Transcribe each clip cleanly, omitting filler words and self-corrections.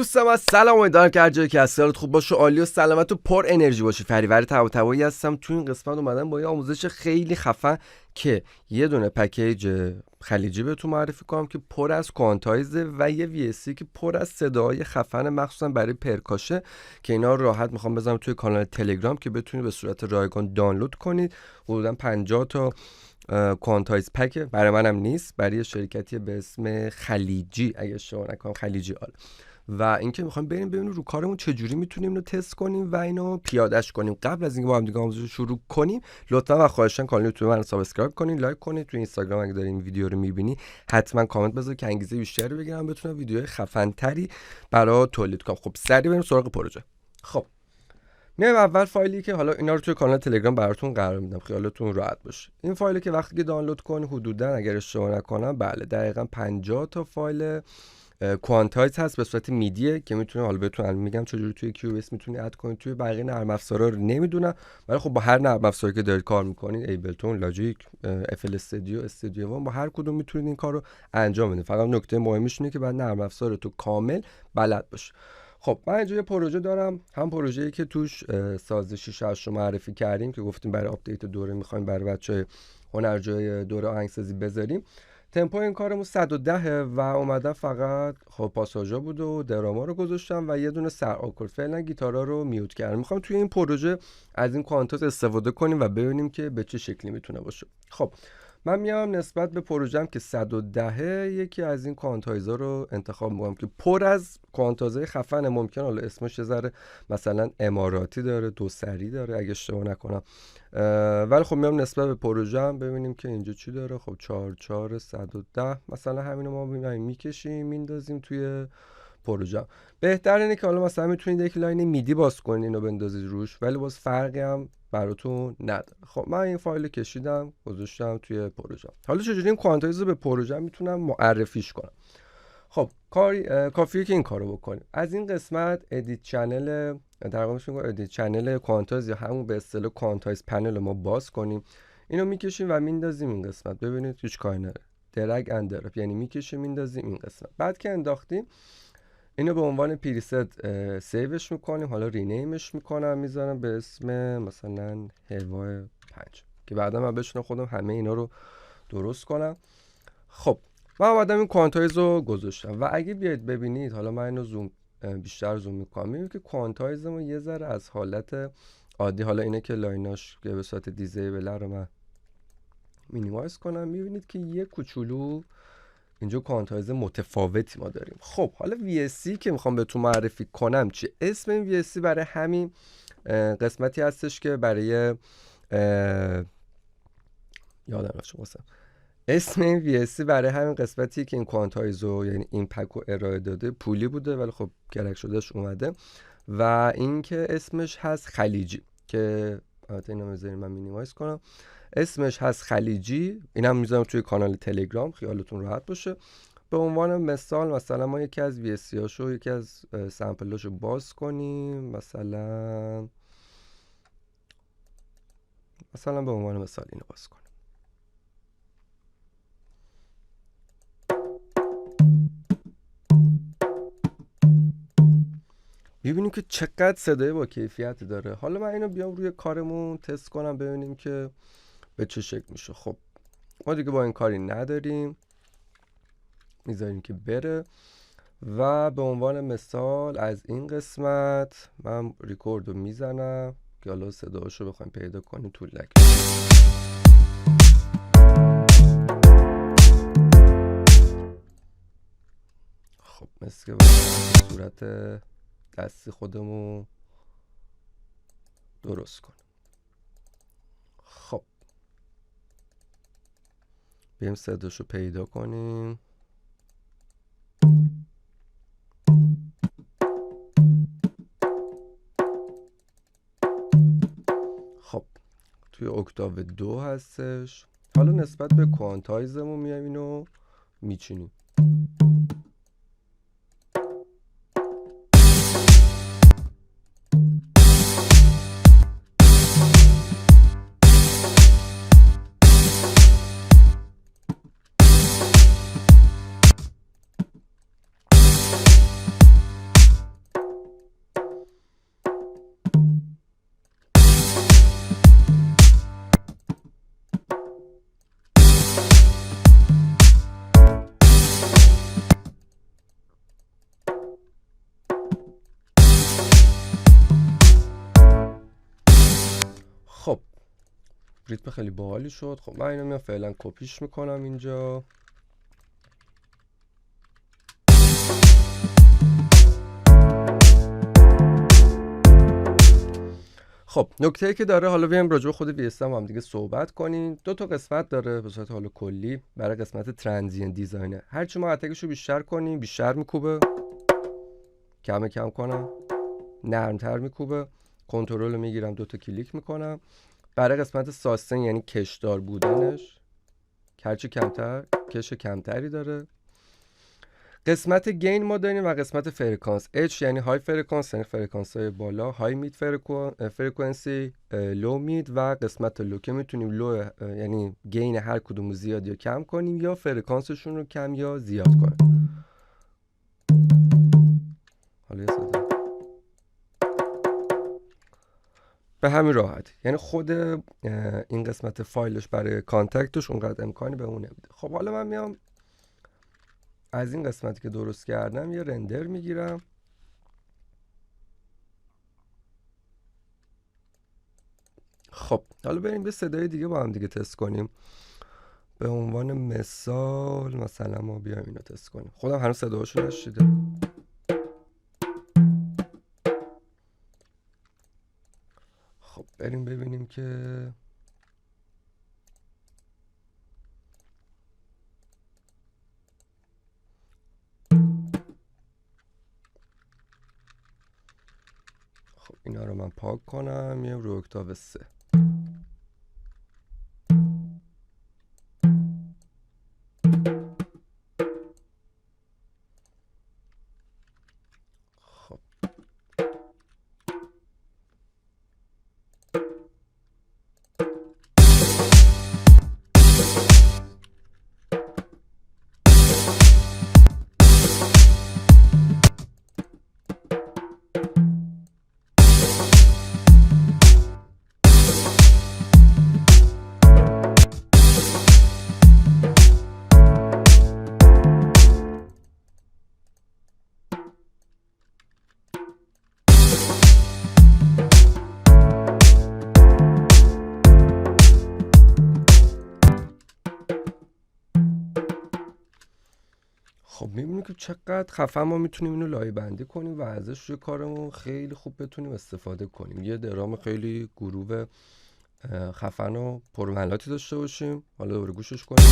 دوستم از سلام، امیدوارم که هر جایی که هستی حالت خوب باشه، عالی و سلامت و پر انرژی باشی. فریور طباطبایی هستم. تو این قسمت اومدم با یه آموزش خیلی خفن که یه دونه پکیج خلیجی بهتون معرفی کنم که پر از کوانتایز و یه وی که پر از صداهای خفن مخصوصا برای پرکاشه که اینا رو راحت میخوام بذارم توی کانال تلگرام که بتونید به صورت رایگان دانلود کنید. حدودا 50 تا کوانتایز پک برای منم نیست، برای شرکتی به اسم خلیجی اگه اشتباه نکنم، خلیجی آره. و اینکه میخوایم بریم ببینیم رو کارمون چجوری میتونیم اینو تست کنیم و اینو پیادهش کنیم. قبل از اینکه با هم دیگه آموزش شروع کنیم لطفا و خواهشاً کانال یوتیوب من رو سابسکرایب کنین، لایک کنید. تو اینستاگرام اگه دارین ویدیو رو میبینی حتما کامنت بذار که انگیزه بیشتری بگیرم بتونم ویدیوهای خفن تری برای تولید کنم. خب سریع بریم سراغ پروژه. خب میایم اول فایلی که حالا اینا رو توی کانال تلگرام براتون قرار میدم، خیالتون راحت باشه. این فایلی که وقتی که دانلود کنی حدودا اگر اشتباه نکنم بله دقیقاً 50 تا فایل کوانتایز هست به صورت میدیه که میتونه، حالا بهتون میگم چجوری توی کیوبیس میتونی اد کنید. توی بقیه نرم افزارا رو نمیدونم، ولی خب با هر نرم افزاری که دارید کار میکنید، ایبلتون، لاجیک، اف ال استودیو وان، با هر کدوم میتونید این کار رو انجام بدید. فقط نکته مهمش اینه که بعد نرم افزار تو کامل بلد باشه. خب من اینجا یه پروژه دارم، هم پروژه‌ای که توش سازش 6 رو معرفی کردیم که گفتیم برای آپدیت دوره می‌خوایم برای بچه‌های هنرجوی دوره آهنگسازی بذاریم. تمپو این کارمون 110 و اومدم فقط خب پاساژا بود و دراما رو گذاشتم و یه دونه سر آکورد. فعلا گیتارا رو میوت کردم. می‌خوام توی این پروژه از این کوانتایز استفاده کنیم و ببینیم که به چه شکلی میتونه باشه. خب من میام نسبت به پروژه‌ام که 110 یکی از این کوانتایزها رو انتخاب می‌کنم که پر از کوانتایزهای خفن. ممکن حالا اسمش یه ذره مثلا اماراتی داره، دو سری داره اگه اشتباه نکنم، ولی خب میام نسبت به پروژه‌ام ببینیم که اینجا چی داره. خب 44 110 مثلا همینو ما میکشیم میندازیم توی پروژه. بهتر اینه که حالا مثلا میتونید یک لاین میدی باز کنید اینو بندازید روش، ولی باز فرقی هم براتون نداره. خب من این فایل کشیدم گذاشتم توی پروژه. حالا چجوری این کوانتایز رو به پروژه میتونم معرفیش کنم؟ خب کافیه که این کارو بکنیم. از این قسمت ادیت چنل، در واقع میشه ادیت چنل کوانتایز یا همون به اصطلاح کوانتایز پنل ما باز کنیم. اینو میکشیم و میندازیم این قسمت. ببینید هیچ کاری نداره، درگ اند دراپ، یعنی میکشیم میندازیم این قسمت. بعد که انداختیم اینو به عنوان پریست سیوش میکنیم. حالا رینیمش میکنم، میذارم به اسم مثلا هوا 5 که بعدا من بتونم خودم همه اینا رو درست کنم. خب من اومدم این کوانتایز رو گذاشتم و اگه بیاید ببینید، حالا من اینو بیشتر زوم میکنم، میبینید که کوانتایزمون یه ذره از حالت عادی، حالا اینه که لایناش که به صورت دیزیبل رو من مینیمایز کنم، میبینید که یه کوچولو اینجا کوانتایز متفاوتی ما داریم. خب حالا وی که میخوام بهتون معرفی کنم چیه؟ اسم این وی برای همین قسمتی هستش که برای یادم رفت اسم این وی برای همین قسمتی که این کوانتایز رو یعنی این پک رو ارائه داده پولی بوده ولی خب گرک شدهش اومده و این که اسمش هست خلیجی که البته اینو میذاریم من مینیمایز کنم. اسمش هست خلیجی. اینم میذارم توی کانال تلگرام خیالتون راحت باشه. به عنوان مثال مثلا ما یکی از وی هاشو، یکی از سمپلاشو باز کنیم، مثلا به عنوان مثال اینو باز کنیم. میبینیم که چقدر صدای با کیفیت داره. حالا من اینو بیام روی کارمون تست کنم ببینیم که به چه شکل میشه. خب ما دیگه با این کاری نداریم، میذاریم که بره و به عنوان مثال از این قسمت من ریکورد رو میزنم که حالا صداشو بخوایم پیدا کنیم طول نکشه. خب مثل که صورت دستی خودمون درست کنیم. خب بریم صداشو پیدا کنیم. خب توی اکتاو 2 هستش. حالا نسبت به کوانتایزمون میایم اینو میچینیم. ریتم خیلی باحالی شد. خب من اینو میام فعلا کپیش میکنم اینجا. خب نکته‌ای که داره، حالا بیایم راجع به خود وی اس هم دیگه صحبت کنیم. دو تا قسمت داره به صورت حالا کلی. برای قسمت ترانزیت دیزاینه، هرچی ما اتکشو بیشتر کنیم بیشتر میکوبه، کم کنم نرمتر میکوبه. کنترل رو میگیرم، 2 تا کلیک میکنم. برای قسمت ساستین یعنی کشدار بودنش، هرچی کمتر کش کمتری داره. قسمت گین ما داریم و قسمت فرکانس. H یعنی های فرکانس، یعنی فرکانس های بالا، های مید فرکانسی، لو مید. و قسمت لو که میتونیم لو یعنی گین هر کدوم زیاد یا کم کنیم یا فرکانسشون رو کم یا زیاد کنیم. حالا یه صدا به همین راحت، یعنی خود این قسمت فایلش برای کانتکتش اونقدر امکانی به اون نمیده. خب حالا من میام از این قسمتی که درست کردم یه رندر میگیرم. خب حالا بریم به صدای دیگه با هم دیگه تست کنیم. به عنوان مثال مثلا ما بیایم اینو تست کنیم. خودم هنوز صداشو نشیدم. خب بریم ببینیم که خب اینا رو من پاک کنم، میام رو اکتاو 3. خب خب میبینیم که چقدر خفن ما میتونیم اینو لایه بندی کنیم و ازش روی کارمون خیلی خوب بتونیم استفاده کنیم. یه درام خیلی گروه خفن و پرملاتی داشته باشیم. حالا دوباره گوشش کنیم.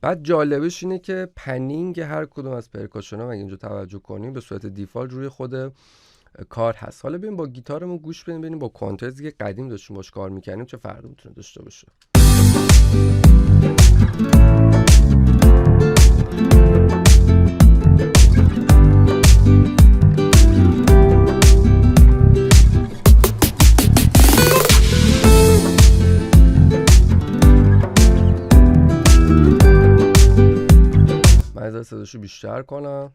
بعد جالبش اینه که پنینگ هر کدوم از پرکاشن ها اگه اینجا توجه کنیم به صورت دیفالت روی خود کار هست. حالا ببین با گیتارمون گوش بدیم ببینیم با کوانتایزی که قدیم داشتیم باش کار میکنیم چه فرقی میتونه داشته باشه. من از صداشو بیشتر کنم.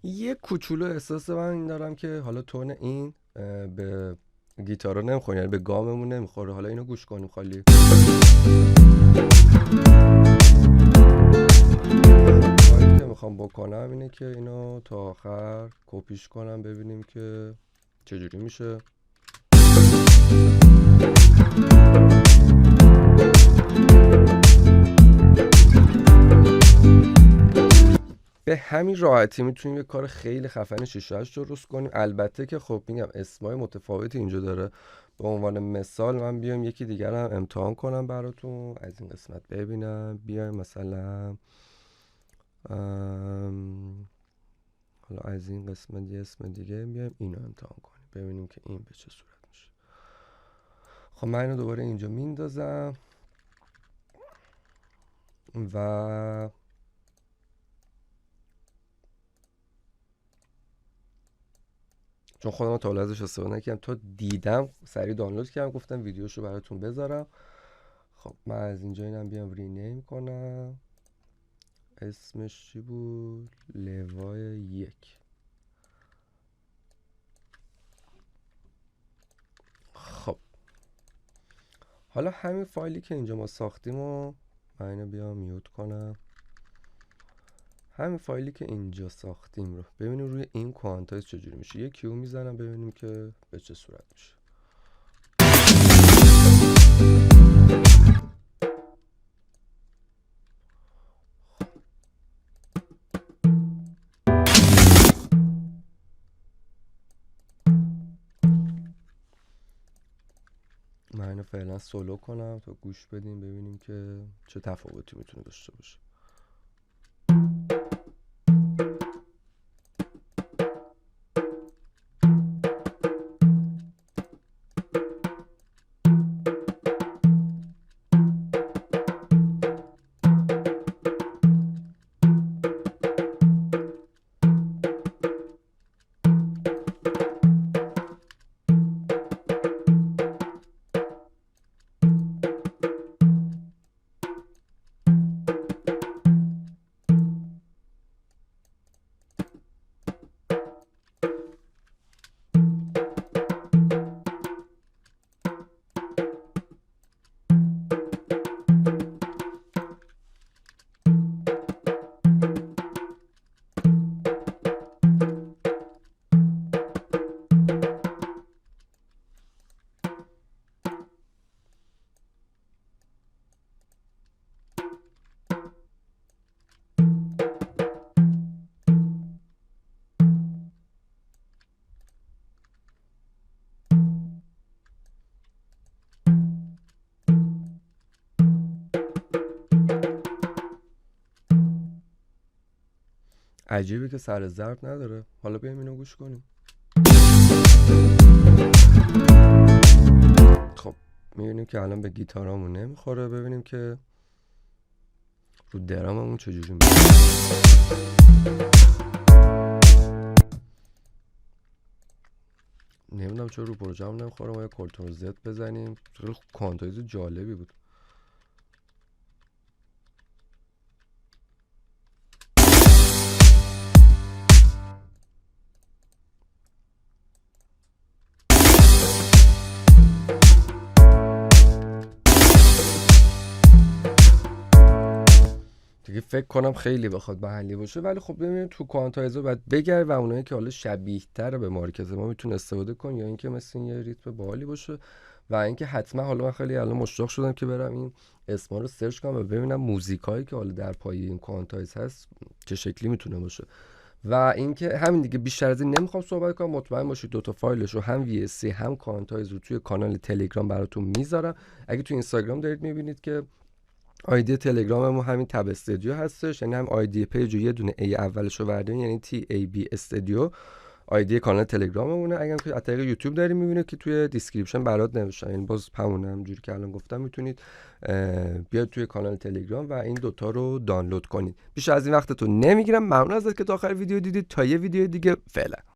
یه کوچولو احساس من این دارم که حالا تون این به گیتارا نمیخوره، یعنی به گاممون نمیخوره. حالا اینو گوش کنیم خالی. کاری که میخوام بکنم اینه که اینو تا آخر کپیش کنم ببینیم که چجوری میشه. به همین راحتی میتونیم یه کار خیلی خفن 6 درست کنیم. البته که خب میگم اسمای متفاوتی اینجا داره. به عنوان مثال من بیام یکی دیگر هم امتحان کنم براتون از این قسمت ببینم. بیایم مثلا حالا از این قسمت یه اسم دیگه بیایم اینو امتحان کنیم ببینیم که این به چه صورت میشه. خب من اینو دوباره اینجا میندازم و چون خودم تا حالا ازش استفاده نکردم تا دیدم سریع دانلود کردم گفتم ویدیوشو براتون بذارم. خب من از اینجا اینم بیام رینیم کنم. اسمش چی بود؟ لوای 1. خب حالا همین فایلی که اینجا ما ساختیم و من اینو بیام میوت کنم. همین فایلی که اینجا ساختیم رو ببینیم روی این کوانتایز چجوری میشه. یه کیو میزنم ببینیم که به چه صورت میشه. من اینو فعلا سولو کنم تا گوش بدیم ببینیم که چه تفاوتی میتونه داشته باشه. عجیبه که سر ضرب نداره. حالا بیایم اینو گوش کنیم. خب میبینیم که الان به گیتارامون نمیخوره. ببینیم که رو دراممون چجوری میشه. نمیدونم چرا رو پروژه‌مون نمیخوره. ما یه کنترل زد بزنیم. خیلی کوانتایز جالبی بود. دیگه فکر کنم خیلی بخواد محلی باشه، ولی خب ببینیم تو کوانتایز رو باید بگرد و اونایی که حالا شبیه تر به مارکت ما میتونه استفاده کن، یا اینکه مثل این یه ریتم باحالی باشه. و اینکه حتما حالا من خیلی الان مشتاق شدم که برم این اسما رو سرچ کنم و ببینم موزیکایی که حالا در پای این کوانتایز هست چه شکلی میتونه باشه. و اینکه همین دیگه، بیشتر از این نمیخوام صحبت کنم. مطمئن باشید دوتا فایلش رو هم VSC هم کوانتایز رو توی کانال تلگرام براتون میذارم. اگه توی اینستاگرام دارید میبینید که آیدی تلگراممون همین تب استودیو هستش، یعنی هم آیدی پیج رو یه دونه ای اولش رو بردارین، یعنی TAB استودیو آیدی کانال تلگراممونه. اگه هم که از طریق یوتیوب دارید میبینید که توی دیسکریپشن برات نوشتم، یعنی باز همونه، همونجوری که الان گفتم میتونید بیاد توی کانال تلگرام و این دوتا رو دانلود کنید. بیشتر از این وقتتون نمیگیرم. ممنون ازت که تا آخر ویدیو دیدید. تا یه ویدیو دیگه، فعلا.